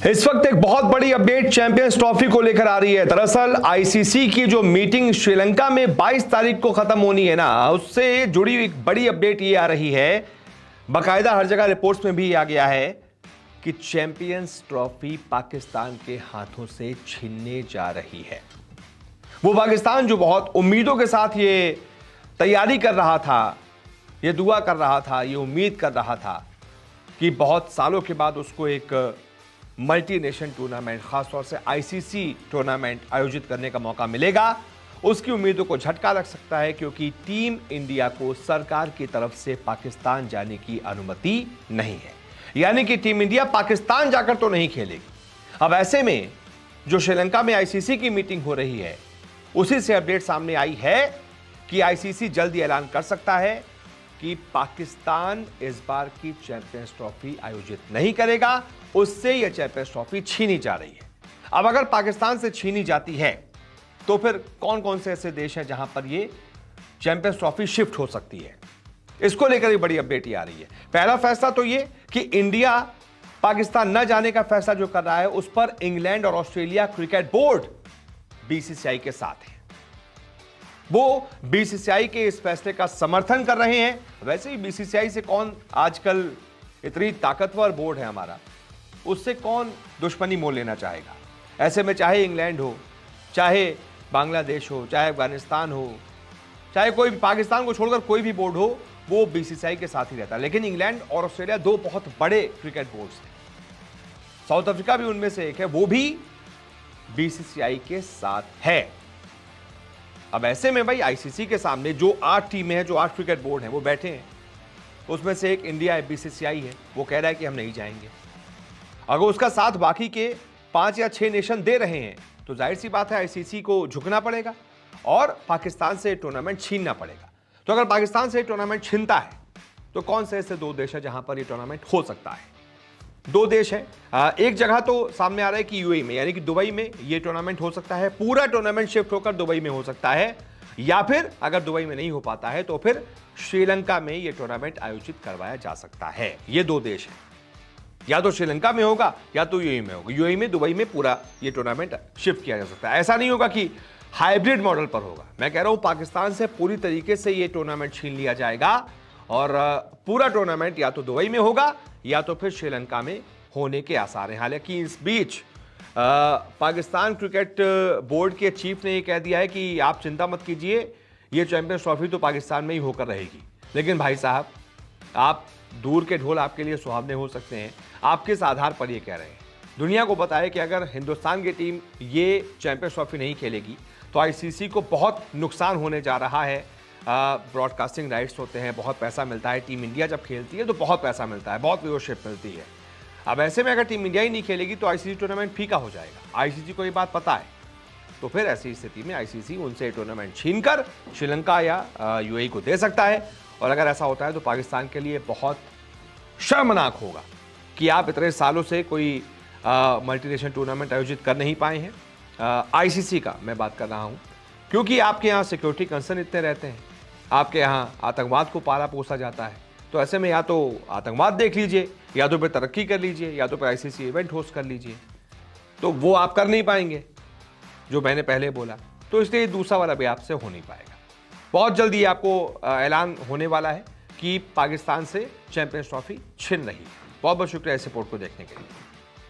इस वक्त एक बहुत बड़ी अपडेट चैंपियंस ट्रॉफी को लेकर आ रही है। दरअसल आईसीसी की जो मीटिंग श्रीलंका में 22 तारीख को खत्म होनी है ना, उससे जुड़ी एक बड़ी अपडेट ये आ रही है, बाकायदा हर जगह रिपोर्ट्स में भी आ गया है कि चैंपियंस ट्रॉफी पाकिस्तान के हाथों से छीनने जा रही है। वो पाकिस्तान जो बहुत उम्मीदों के साथ ये तैयारी कर रहा था, ये दुआ कर रहा था, ये उम्मीद कर रहा था कि बहुत सालों के बाद उसको एक मल्टी नेशन टूर्नामेंट, खासतौर से आईसीसी टूर्नामेंट आयोजित करने का मौका मिलेगा, उसकी उम्मीदों को झटका लग सकता है, क्योंकि टीम इंडिया को सरकार की तरफ से पाकिस्तान जाने की अनुमति नहीं है। यानी कि टीम इंडिया पाकिस्तान जाकर तो नहीं खेलेगी। अब ऐसे में जो श्रीलंका में आईसीसी की मीटिंग हो रही है, उसी से अपडेट सामने आई है कि आईसीसी जल्द ही ऐलान कर सकता है कि पाकिस्तान इस बार की चैंपियंस ट्रॉफी आयोजित नहीं करेगा, उससे यह चैंपियंस ट्रॉफी छीनी जा रही है। अब अगर पाकिस्तान से छीनी जाती है तो फिर कौन कौन से ऐसे देश हैं जहां पर यह चैंपियंस ट्रॉफी शिफ्ट हो सकती है, इसको लेकर ही बड़ी अपडेट आ रही है। पहला फैसला तो यह कि इंडिया पाकिस्तान न जाने का फैसला जो कर रहा है, उस पर इंग्लैंड और ऑस्ट्रेलिया क्रिकेट बोर्ड बीसीसीआई के साथ है। वो बीसीसीआई के इस फैसले का समर्थन कर रहे हैं। वैसे ही बीसीसीआई से कौन, आजकल इतनी ताकतवर बोर्ड है हमारा, उससे कौन दुश्मनी मोल लेना चाहेगा। ऐसे में चाहे इंग्लैंड हो, चाहे बांग्लादेश हो, चाहे अफगानिस्तान हो, चाहे कोई पाकिस्तान को छोड़कर कोई भी बोर्ड हो, वो बीसीसीआई के साथ ही रहता है। लेकिन इंग्लैंड और ऑस्ट्रेलिया दो बहुत बड़े क्रिकेट बोर्ड्स हैं, साउथ अफ्रीका भी उनमें से एक है, वो भी बीसीसीआई के साथ है। अब ऐसे में भाई आईसीसी के सामने जो 8 टीमें हैं, जो 8 क्रिकेट बोर्ड हैं, वो बैठे हैं। उसमें से एक इंडिया है, बीसीसीआई है, वो कह रहा है कि हम नहीं जाएंगे। अगर उसका साथ बाकी के 5 या 6 नेशन दे रहे हैं तो जाहिर सी बात है आईसीसी को झुकना पड़ेगा और पाकिस्तान से टूर्नामेंट छीनना पड़ेगा। तो अगर पाकिस्तान से टूर्नामेंट छीनता है तो कौन से ऐसे 2 देश है जहां पर यह टूर्नामेंट हो सकता है? 2 देश है। एक जगह तो सामने आ रहा है कि यूएई में, यानी कि दुबई में यह टूर्नामेंट हो सकता है। पूरा टूर्नामेंट शिफ्ट होकर दुबई में हो सकता है, या फिर अगर दुबई में नहीं हो पाता है तो फिर श्रीलंका में यह टूर्नामेंट आयोजित करवाया जा सकता है। ये 2 देश हैं, या तो श्रीलंका में होगा या तो यूएई में होगा। यूएई में, दुबई में पूरा ये टूर्नामेंट शिफ्ट किया जा सकता है। ऐसा नहीं होगा कि हाइब्रिड मॉडल पर होगा। मैं कह रहा हूं पाकिस्तान से पूरी तरीके से ये टूर्नामेंट छीन लिया जाएगा और पूरा टूर्नामेंट या तो दुबई में होगा या तो फिर श्रीलंका में होने के आसार हैं। हालांकि इस बीच पाकिस्तान क्रिकेट बोर्ड के चीफ ने यह कह दिया है कि आप चिंता मत कीजिए, ये चैंपियंस ट्रॉफी तो पाकिस्तान में ही होकर रहेगी। लेकिन भाई साहब, आप दूर के ढोल आपके लिए सुहावने हो सकते हैं। आप किस आधार पर ये कह रहे हैं? दुनिया को बताया कि अगर हिंदुस्तान की टीम ये चैंपियंस ट्रॉफी नहीं खेलेगी तो आईसीसी को बहुत नुकसान होने जा रहा है। ब्रॉडकास्टिंग राइट्स होते हैं, बहुत पैसा मिलता है। टीम इंडिया जब खेलती है तो बहुत पैसा मिलता है, बहुत व्यूअरशिप मिलती है। अब ऐसे में अगर टीम इंडिया ही नहीं खेलेगी तो आईसीसी टूर्नामेंट फीका हो जाएगा। आईसीसी को ये बात पता है, तो फिर ऐसी स्थिति में आईसीसी उनसे टूर्नामेंट छीनकर श्रीलंका या यूएई को दे सकता है। और अगर ऐसा होता है तो पाकिस्तान के लिए बहुत शर्मनाक होगा कि आप इतने सालों से कोई मल्टीनेशनल टूर्नामेंट आयोजित कर नहीं पाए हैं। आईसीसी का मैं बात कर रहा हूं, क्योंकि आपके यहाँ सिक्योरिटी कंसर्न इतने रहते हैं, आपके यहाँ आतंकवाद को पाला पोसा जाता है। तो ऐसे में या तो आतंकवाद देख लीजिए, या तो फिर तरक्की कर लीजिए, या तो फिर आईसीसी इवेंट होस्ट कर लीजिए। तो वो आप कर नहीं पाएंगे जो मैंने पहले बोला, तो इसलिए दूसरा वाला भी आपसे हो नहीं पाएगा। बहुत जल्दी आपको ऐलान होने वाला है कि पाकिस्तान से चैंपियंस ट्रॉफी छिन रही है। बहुत बहुत शुक्रिया इस रिपोर्ट को देखने के लिए।